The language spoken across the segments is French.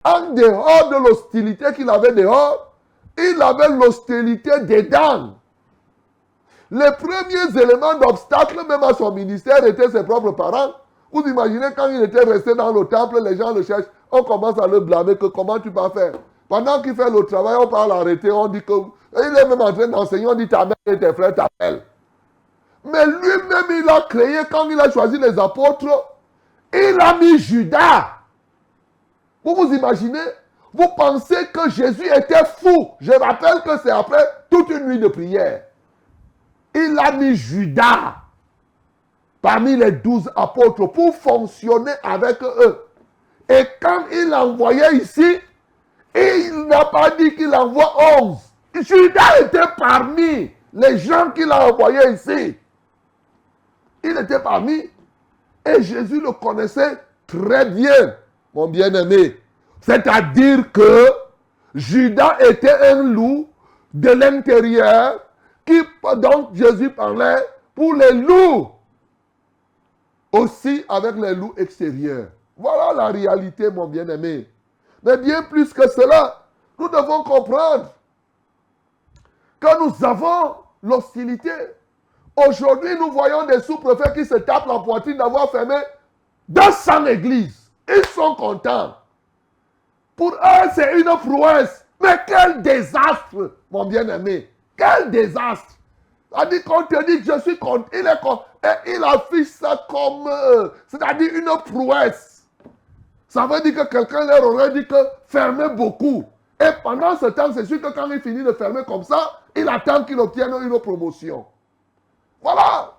En dehors de l'hostilité qu'il avait dehors, il avait l'hostilité dedans. Les premiers éléments d'obstacle, même à son ministère, étaient ses propres parents. Vous imaginez quand il était resté dans le temple, les gens le cherchent, on commence à le blâmer que comment tu vas faire. Pendant qu'il fait le travail, on parle l'arrêter, on dit que il est même en train d'enseigner, on dit ta mère et tes frères t'appellent. Mais lui-même, il a créé, quand il a choisi les apôtres, il a mis Judas. Vous vous imaginez? Vous pensez que Jésus était fou. Je rappelle que c'est après toute une nuit de prière. Il a mis Judas parmi les 12 apôtres pour fonctionner avec eux. Et quand il l'envoyait ici, il n'a pas dit qu'il envoie 11. Judas était parmi les gens qu'il a envoyés ici. Il était parmi. Et Jésus le connaissait très bien, mon bien-aimé. C'est-à-dire que Judas était un loup de l'intérieur dont Jésus parlait pour les loups. Aussi avec les loups extérieurs. Voilà la réalité, mon bien-aimé. Mais bien plus que cela, nous devons comprendre que nous avons l'hostilité. Aujourd'hui, nous voyons des sous-préfets qui se tapent la poitrine d'avoir fermé 200 églises. Ils sont contents. Pour eux, c'est une prouesse. Mais quel désastre, mon bien-aimé. Quel désastre. C'est-à-dire qu'on te dit que je suis contre. Il est contre. Et il affiche ça comme, c'est-à-dire une prouesse. Ça veut dire que quelqu'un leur aurait dit que fermez beaucoup. Et pendant ce temps, c'est sûr que quand il finit de fermer comme ça, il attend qu'il obtienne une promotion. Voilà.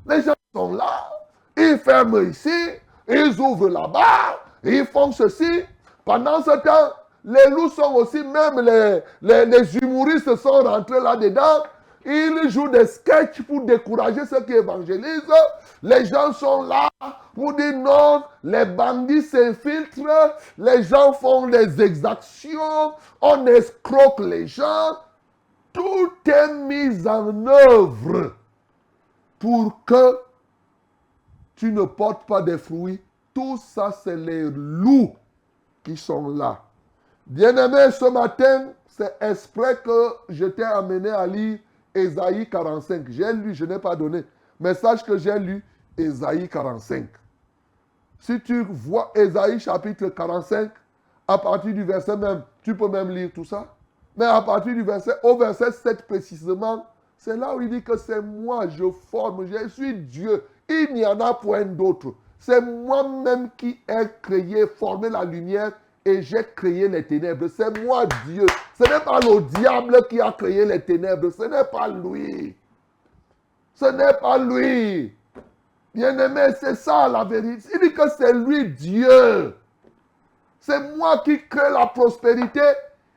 Les gens sont là. Ils ferment ici. Ils ouvrent là-bas. Ils font ceci. Pendant ce temps, les loups sont aussi, même les humoristes sont rentrés là-dedans. Ils jouent des sketchs pour décourager ceux qui évangélisent. Les gens sont là pour dire non, les bandits s'infiltrent, les gens font des exactions, on escroque les gens. Tout est mis en œuvre pour que tu ne portes pas des fruits. Tout ça, c'est les loups qui sont là. Bien-aimé, ce matin, c'est exprès que je t'ai amené à lire Ésaïe 45. J'ai lu, je n'ai pas donné. Mais sache que j'ai lu Ésaïe 45. Si tu vois Ésaïe chapitre 45, à partir du verset même, tu peux même lire tout ça. Mais à partir du verset, au verset 7 précisément, c'est là où il dit que c'est moi, je forme, je suis Dieu. Il n'y en a point d'autre. C'est moi-même qui ai créé, formé la lumière et j'ai créé les ténèbres. C'est moi Dieu. Ce n'est pas le diable qui a créé les ténèbres. Ce n'est pas lui. Ce n'est pas lui. Bien-aimé, c'est ça la vérité. Il dit que c'est lui Dieu. C'est moi qui crée la prospérité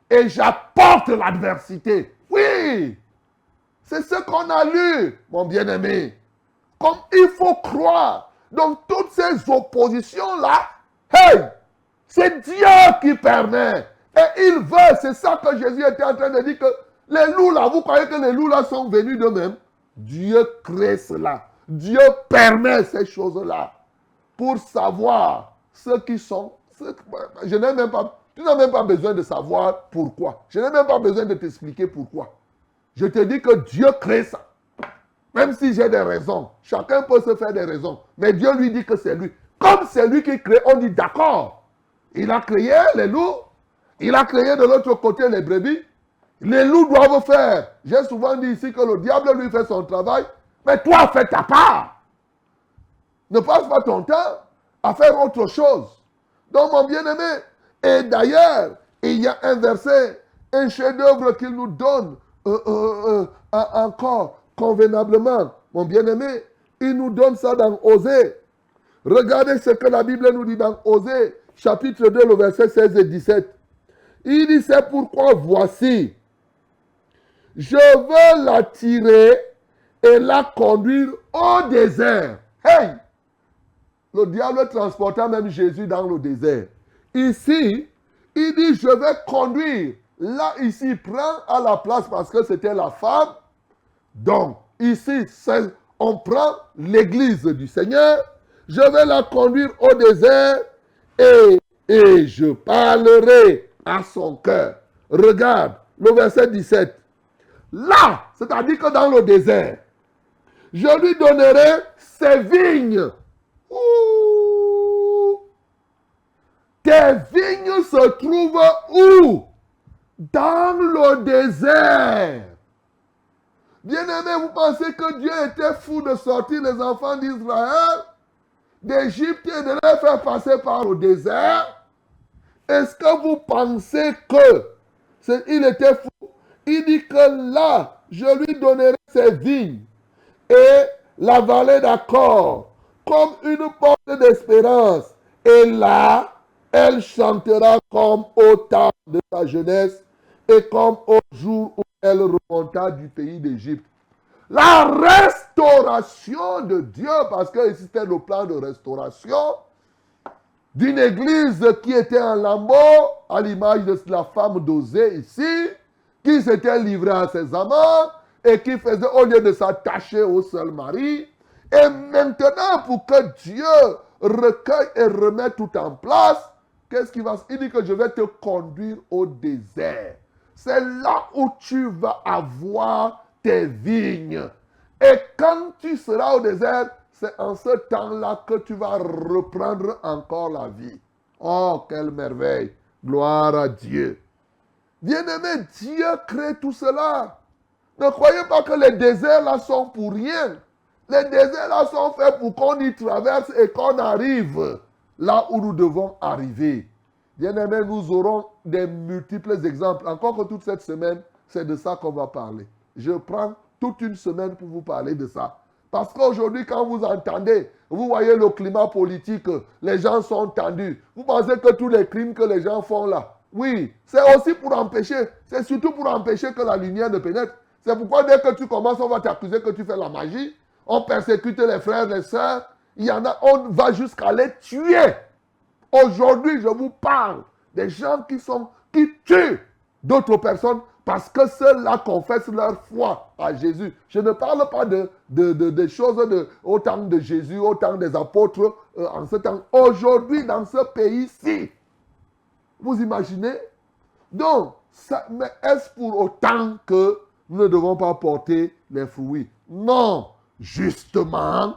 et j'apporte l'adversité. Oui. C'est ce qu'on a lu, mon bien-aimé. Comme il faut croire. Donc toutes ces oppositions-là, hey, c'est Dieu qui permet. Et il veut, c'est ça que Jésus était en train de dire que les loups là, vous croyez que les loups là sont venus d'eux-mêmes? Dieu crée cela. Dieu permet ces choses-là pour savoir ceux qui sont. Je n'ai même pas, tu n'as même pas besoin de savoir pourquoi. Je n'ai même pas besoin de t'expliquer pourquoi. Je te dis que Dieu crée ça. Même si j'ai des raisons. Chacun peut se faire des raisons. Mais Dieu lui dit que c'est lui. Comme c'est lui qui crée, on dit d'accord. Il a créé les loups. Il a créé de l'autre côté les brebis. Les loups doivent faire. J'ai souvent dit ici que le diable lui fait son travail. Mais toi, fais ta part. Ne passe pas ton temps à faire autre chose. Donc, mon bien-aimé, et d'ailleurs, il y a un verset, un chef-d'œuvre qu'il nous donne encore convenablement. Mon bien-aimé, il nous donne ça dans Osée. Regardez ce que la Bible nous dit dans Osée, chapitre 2, le verset 16 et 17. Il dit, c'est pourquoi voici, je veux la tirer et la conduire au désert. Hey! Le diable transporta même Jésus dans le désert. Ici, il dit, je vais conduire. Là, ici, il prend à la place parce que c'était la femme. Donc, ici, on prend l'église du Seigneur. Je vais la conduire au désert et et je parlerai à son cœur. Regarde le verset 17. Là, c'est-à-dire que dans le désert, je lui donnerai ses vignes. Ouh. Tes vignes se trouvent où? Dans le désert. Bien-aimés, vous pensez que Dieu était fou de sortir les enfants d'Israël d'Égypte et de les faire passer par le désert? Est-ce que vous pensez qu'il était fou? Il dit que là, je lui donnerai ses vignes et la vallée d'Accord comme une porte d'espérance. Et là, elle chantera comme au temps de sa jeunesse et comme au jour où elle remonta du pays d'Égypte. La restauration de Dieu, parce que c'était le plan de restauration d'une église qui était en lambeaux, à l'image de la femme d'Osée ici, qui s'était livrée à ses amants et qui faisait, au lieu de s'attacher au seul mari. Et maintenant, pour que Dieu recueille et remette tout en place, qu'est-ce qu'il va? Il dit que je vais te conduire au désert. C'est là où tu vas avoir tes vignes. Et quand tu seras au désert, c'est en ce temps-là que tu vas reprendre encore la vie. Oh, quelle merveille! Gloire à Dieu. Bien-aimé, Dieu crée tout cela. Ne croyez pas que les déserts là sont pour rien. Les déserts là sont faits pour qu'on y traverse et qu'on arrive là où nous devons arriver. Bien-aimé, nous aurons des multiples exemples. Encore que toute cette semaine, c'est de ça qu'on va parler. Je prends toute une semaine pour vous parler de ça. Parce qu'aujourd'hui, quand vous entendez, vous voyez le climat politique, les gens sont tendus. Vous pensez que tous les crimes que les gens font là, oui, c'est aussi pour empêcher, c'est surtout pour empêcher que la lumière ne pénètre. C'est pourquoi dès que tu commences, on va t'accuser que tu fais la magie. On persécute les frères, les sœurs. Il y en a, on va jusqu'à les tuer. Aujourd'hui, je vous parle des gens qui tuent d'autres personnes parce que ceux-là confessent leur foi à Jésus. Je ne parle pas des choses au temps de Jésus, au temps des apôtres, en ce temps. Aujourd'hui, dans ce pays-ci, vous imaginez? Donc, mais est-ce pour autant que nous ne devons pas porter les fruits? Non, justement,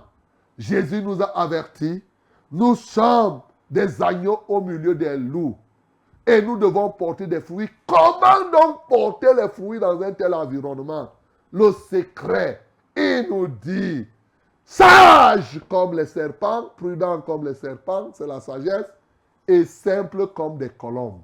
Jésus nous a avertis, nous sommes des agneaux au milieu des loups. Et nous devons porter des fruits. Comment donc porter les fruits dans un tel environnement? Le secret, il nous dit, sage comme les serpents, prudent comme les serpents, c'est la sagesse, et simple comme des colombes.